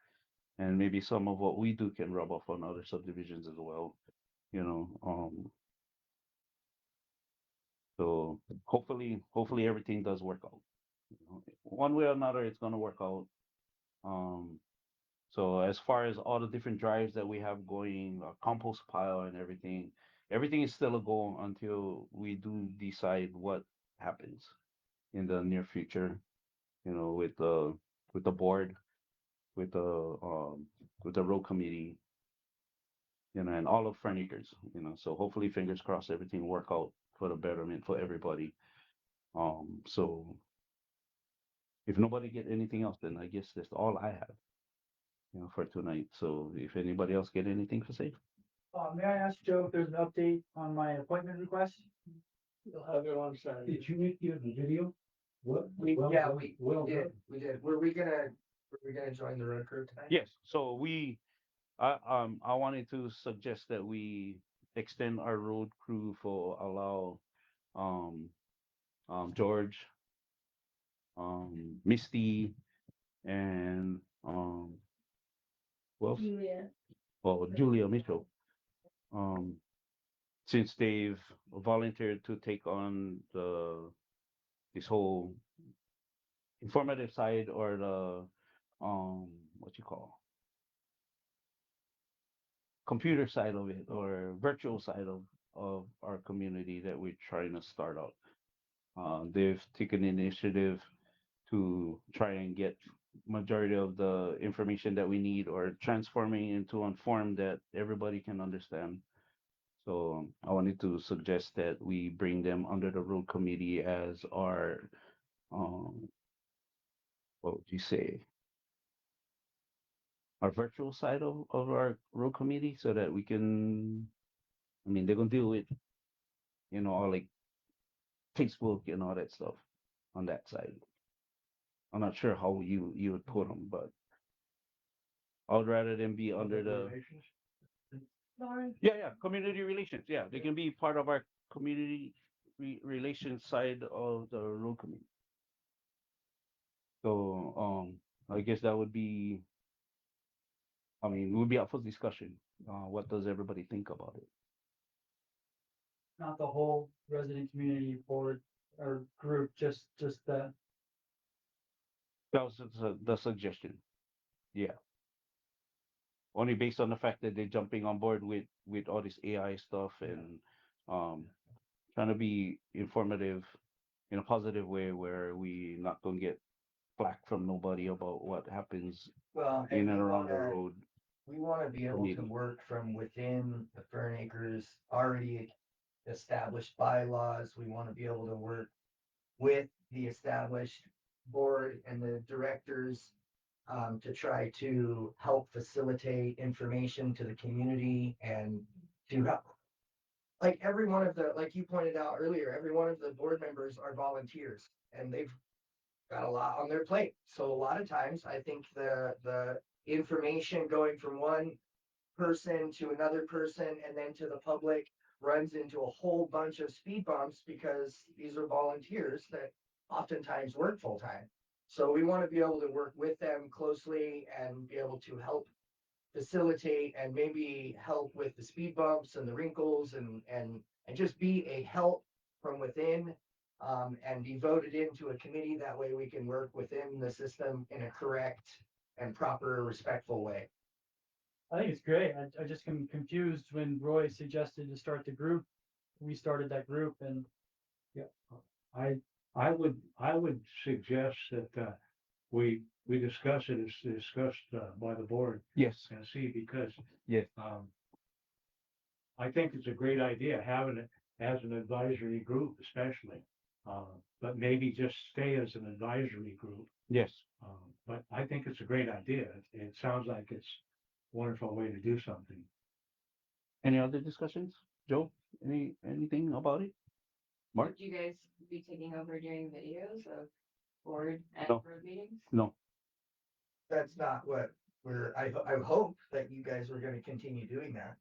And maybe some of what we do can rub off on other subdivisions as well, you know. So hopefully everything does work out. One way or another, it's gonna work out. Um, so as far as all the different drives that we have going, our compost pile and everything is still a goal until we do decide what happens in the near future. With the board, with the um, with the road committee, and all of Fern Acres. So hopefully, fingers crossed, everything work out for the betterment for everybody. So if nobody get anything else, then I guess that's all I have, for tonight. So if anybody else get anything to say, May I ask Joe if there's an update on my appointment request? You'll have it on Saturday. Did you make the video? What? We well did, done. we did. Were we gonna join the road crew tonight? yes. So I wanted to suggest that we extend our road crew for allow um George, Misty, and who else? Julia. Well, Julia Mitchell. Um, since they've volunteered to take on this whole informative side, or the what you call computer side of it, or virtual side of our community that we're trying to start out. They've taken initiative to try and get majority of the information that we need, or transforming into a form that everybody can understand. So I wanted to suggest that we bring them under the road committee as our, um, what would you say, our virtual side of our road committee, so that we can, I mean, they're gonna deal with, all like Facebook and all that stuff on that side. I'm not sure how you would put them, but I would rather them be under the, Relations? Lauren. yeah, community relations. Yeah, they can be part of our community relations side of the road committee. So I guess that would be, I mean, it would be up for discussion. What does everybody think about it? Not the whole resident community board or group, just the, That was the suggestion. Yeah. Only based on the fact that they're jumping on board with all this AI stuff, and um trying to be informative in a positive way, where we not gonna get flack from nobody about what happens Well, in and and around the road. we wanna be able to Community. work from within the Fern Acres already established bylaws. We wanna be able to work with the established board and the directors to try to help facilitate information to the community and to help. Like every one of the, like you pointed out earlier, every one of the board members are volunteers and they've got a lot on their plate. So a lot of times I think the information going from one person to another person and then to the public runs into a whole bunch of speed bumps because these are volunteers that oftentimes work full-time. So we want to be able to work with them closely and be able to help facilitate and maybe help with the speed bumps and the wrinkles and just be a help from within, and be voted into a committee. That way we can work within the system in a correct and proper, respectful way. I think it's great. I just am confused when Roy suggested to start the group. We started that group and I would suggest that, we discuss it, it's discussed, by the board Yes. and see, because, Yes. I think it's a great idea, having it as an advisory group especially. But maybe just stay as an advisory group. Yes. But I think it's a great idea. It sounds like it's a wonderful way to do something. Any other discussions? Joe, anything about it? Mark? Would you guys be taking over doing videos of board and No. road meetings? No. That's not what I hope that you guys are going to continue doing that.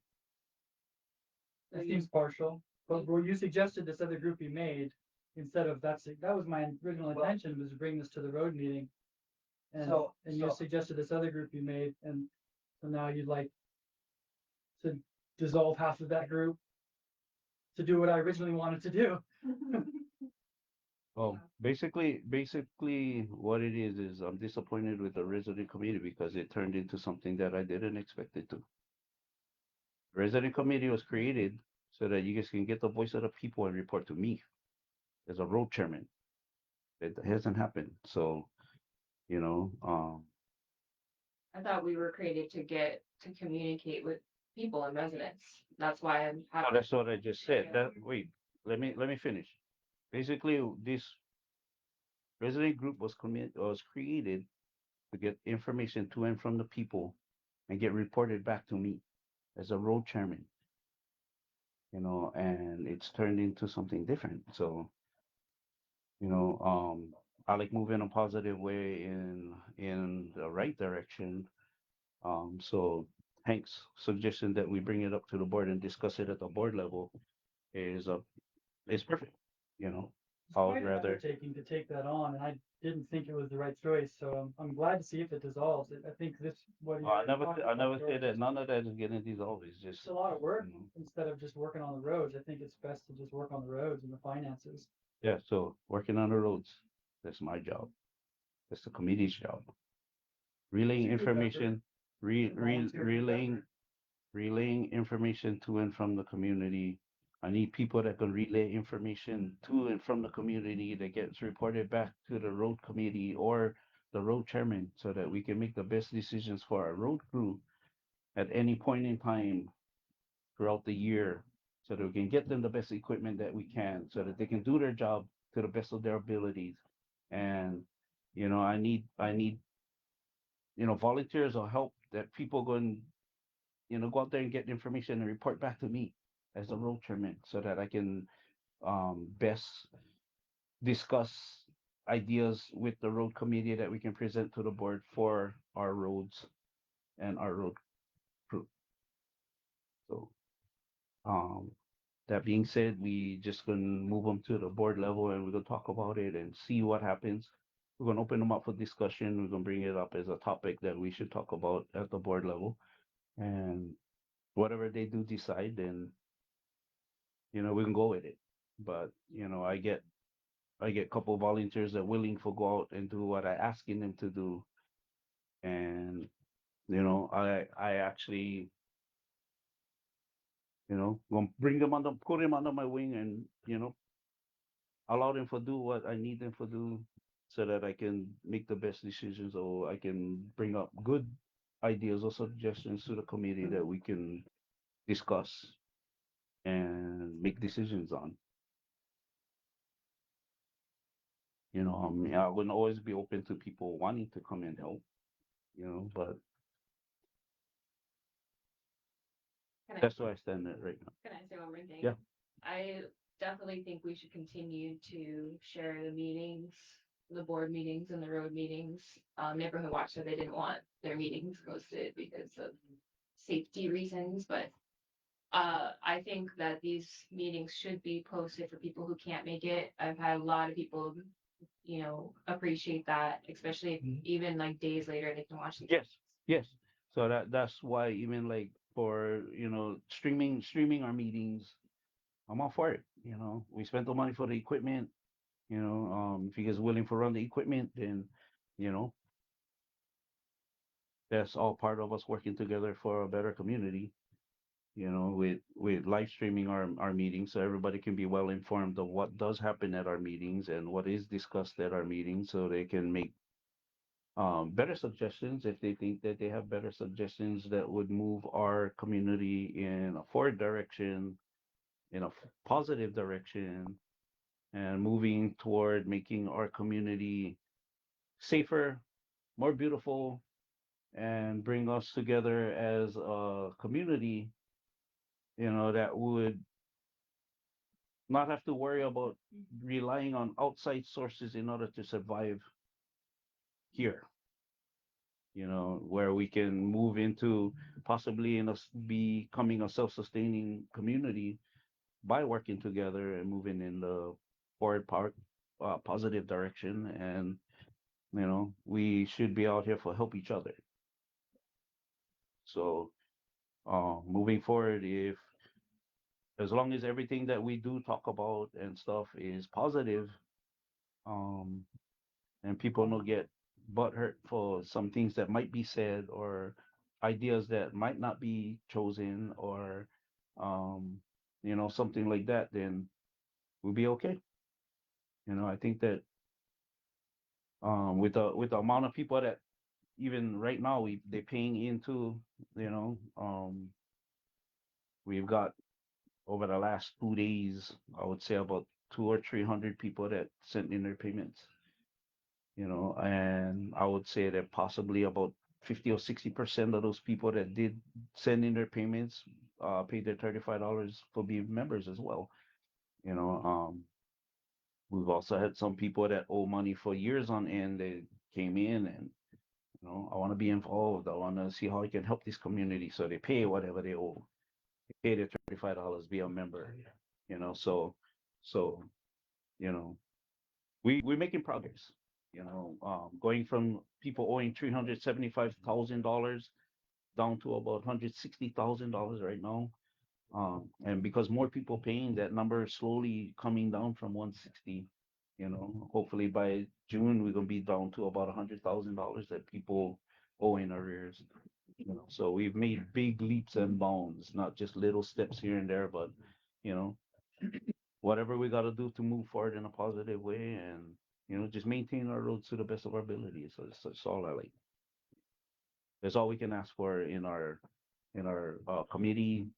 So it you- seems partial. But Roy, you suggested this other group be made instead of that was my original Well- intention, was to bring this to the road meeting. And, So- and you so- suggested this other group be made, and so now you'd like to dissolve half of that group to do what I originally wanted to do. Well, basically, what it is I'm disappointed with the resident committee because it turned into something that I didn't expect it to. Resident committee was created so that you guys can get the voice of the people and report to me as a road chairman. It hasn't happened. So, I thought we were created to communicate with people and residents. That's why I'm no, happy. that's what I just said. Wait, let me finish. Basically, this resident group was created to get information to and from the people and get reported back to me as a road chairman. And it's turned into something different. So, I like moving a positive way in the right direction. So Hank's suggestion that we bring it up to the board and discuss it at the board level is perfect. It's I quite would an rather. undertaking to take that on, and I didn't think it was the right choice, so I'm glad to see if it dissolves. I think what I you're never, talking I about, never George, say that is none of that is getting dissolved. It's just, It's a lot of work you know, instead of just working on the roads. I think it's best to just work on the roads and the finances. yeah. So working on the roads, that's my job. That's the committee's job. Relaying It's a good effort. information, Volunteer effort. relaying information to and from the community. I need people that can relay information to and from the community that gets reported back to the road committee or the road chairman so that we can make the best decisions for our road crew at any point in time throughout the year so that we can get them the best equipment that we can so that they can do their job to the best of their abilities. And, I need, volunteers or help that people go and, go out there and get information and report back to me as the road chairman so that I can best discuss ideas with the road committee that we can present to the board for our roads and our road crew. So, um, that being said, we just gonna move them to the board level and we're gonna talk about it and see what happens. We're gonna open them up for discussion. We're gonna bring it up as a topic that we should talk about at the board level. And whatever they do decide, then we can go with it. But I get a couple volunteers that are willing to go out and do what I asking them to do. And I actually gonna bring them under put them under my wing and allow them to do what I need them to do so that I can make the best decisions or I can bring up good ideas or suggestions to the committee that we can discuss and make decisions on. I would always be open to people wanting to come and help, but Can I, that's where I stand at right now. can I say one more thing? Yeah. I definitely think we should continue to share the meetings, the board meetings and the road meetings. Neighborhood Watch said they didn't want their meetings posted because of safety reasons, but I think that these meetings should be posted for people who can't make it. I've had a lot of people, appreciate that, especially if even like days later they can watch the. Yes, yes. So that's why even like for streaming our meetings, I'm all for it. We spent the money for the equipment. If you guys are willing to run the equipment, then you know that's all part of us working together for a better community. With live streaming our meetings, so everybody can be well informed of what does happen at our meetings and what is discussed at our meetings, so they can make better suggestions if they think that they have better suggestions that would move our community in a forward direction, in a positive direction, and moving toward making our community safer, more beautiful, and bring us together as a community, that would not have to worry about relying on outside sources in order to survive here. Where we can move into possibly becoming a self-sustaining community by working together and moving in the forward part, positive direction. And, we should be out here for help each other. So, moving forward, if as long as everything that we do talk about and stuff is positive, um, and people don't get butthurt for some things that might be said or ideas that might not be chosen or um, something like that, then we'll be okay. I think that with the amount of people that even right now they're paying into, you know, we've got over the last 2 days, I would say about 200 or 300 people that sent in their payments. And I would say that possibly about 50 or 60% of those people that did send in their payments paid their $35 for being members as well. You know, um, we've also had some people that owe money for years on end. They came in and, I want to be involved. I want to see how I can help this community. So they pay whatever they owe. They pay their $35, be a member. So, you know, we're making progress. Going from people owing $375,000 down to about $160,000 right now. And because more people paying, that number is slowly coming down from 160. Hopefully by June we're gonna be down to about $100,000 that people owe in arrears. So we've made big leaps and bounds, not just little steps here and there, but you know, whatever we got to do to move forward in a positive way, and just maintain our roads to the best of our ability. So that's all I like. That's all we can ask for in our committee,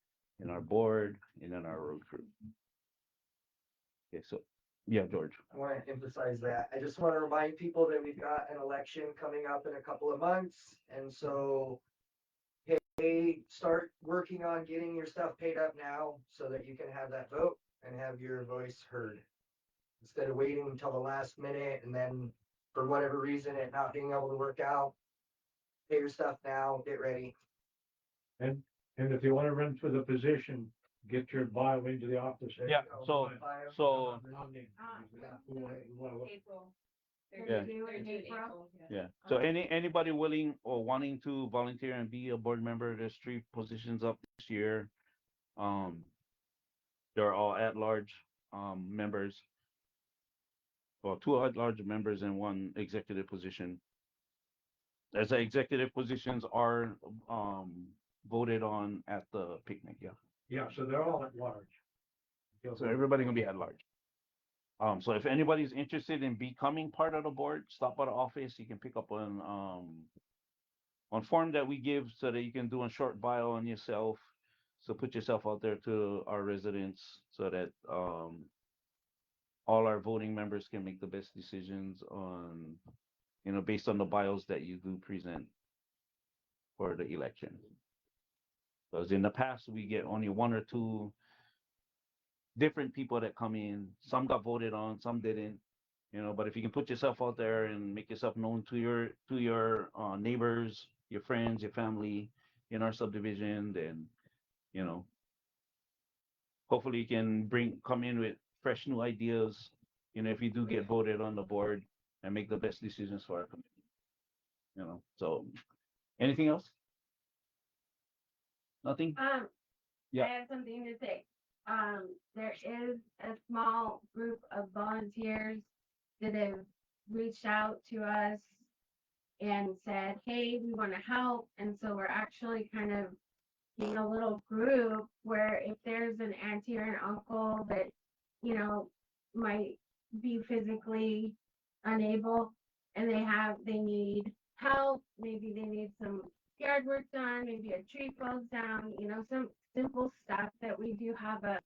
in our board, and in our road crew. Okay, so yeah, George. I want to emphasize that. I just want to remind people that we've got an election coming up in a couple of months. And so, hey, start working on getting your stuff paid up now so that you can have that vote and have your voice heard. Instead of waiting until the last minute and then for whatever reason it not being able to work out, pay your stuff now, get ready. And if you want to run for the position, get your bio into the office. Yeah, so April. They're Yeah. due in April. yeah. So anybody willing or wanting to volunteer and be a board member, there's 3 positions up this year. Um, they're all at-large members, well, 2 at-large members and 1 executive position. As the executive positions are voted on at the picnic, yeah. Yeah, so they're all at large. So everybody gonna be at large. So if anybody's interested in becoming part of the board, stop by the office. You can pick up on form that we give so that you can do a short bio on yourself. So put yourself out there to our residents so that all our voting members can make the best decisions on, based on the bios that you do present for the election. Because in the past, we get only 1 or 2 different people that come in. Some got voted on, some didn't. But if you can put yourself out there and make yourself known to your neighbors, your friends, your family in our subdivision, then you know hopefully you can come in with fresh new ideas, if you do get voted on the board, and make the best decisions for our community. So anything else? Nothing? Yeah. I have something to say. There is a small group of volunteers that have reached out to us and said, hey, we want to help. And so we're actually kind of being a little group where if there's an auntie or an uncle that, might be physically unable and they need help, maybe they need some yard work done, maybe a tree falls down, some simple stuff that we do have a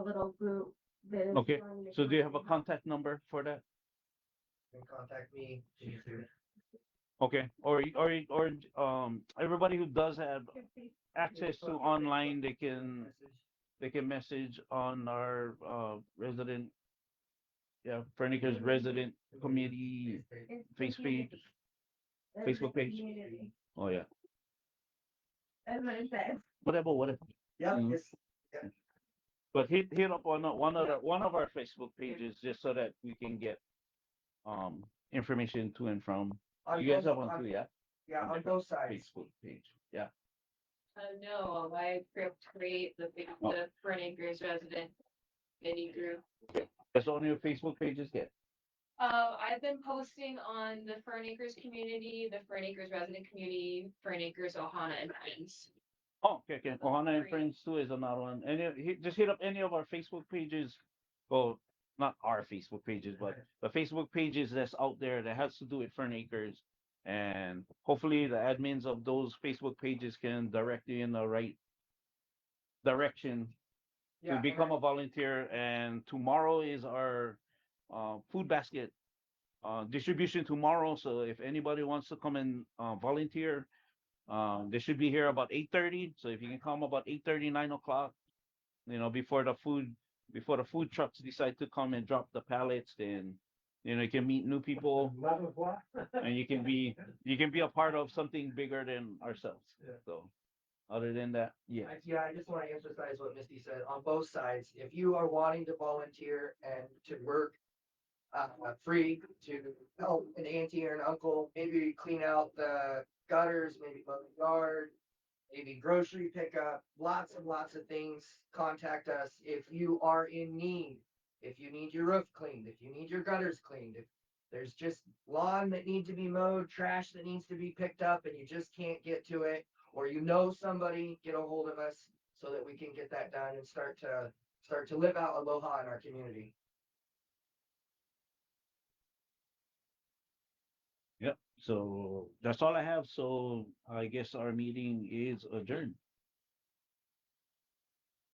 little group that is Okay. willing to So do you come have a and help. contact number for that? You can contact me. She's here. Okay. Or everybody who does have access to online, they can message on our resident, Furnicure's resident committee It's face page. community. It's Facebook page. community. Oh yeah. That's what it says. Whatever. Yeah, Mhm. it's, But hit up on one of our Facebook pages just so that we can get information to and from. on You guys both- have one on- too, yeah? Yeah, on both sides. Facebook page. Yeah. No, I create Oh. the Fern Acres resident mini group. That's all your Facebook pages get. I've been posting on the Fern Acres community, the Fern Acres resident community, Fern Acres, Ohana and Friends. Oh, okay. Ohana and Friends too is another one. And just hit up any of our Facebook pages. Well, not our Facebook pages, but the Facebook pages that's out there that has to do with Fern Acres. And hopefully the admins of those Facebook pages can direct you in the right direction to Yeah, become a volunteer. And tomorrow is our food basket distribution tomorrow. So if anybody wants to come and volunteer, they should be here about 8:30. So if you can come about 8:30, 9 o'clock, before the food trucks decide to come and drop the pallets, then you can meet new people, 11 o'clock. and you can be a part of something bigger than ourselves. Yeah. So other than that, yeah. I just want to emphasize what Misty said on both sides. If you are wanting to volunteer and to work free to help an auntie or an uncle, maybe clean out the gutters, maybe mow the yard, maybe grocery pickup, lots and lots of things, contact us if you are in need. If you need your roof cleaned, if you need your gutters cleaned, if there's just lawn that needs to be mowed, trash that needs to be picked up and you just can't get to it, or somebody, get a hold of us so that we can get that done and start to live out aloha in our community. Yep. So that's all I have. So I guess our meeting is adjourned.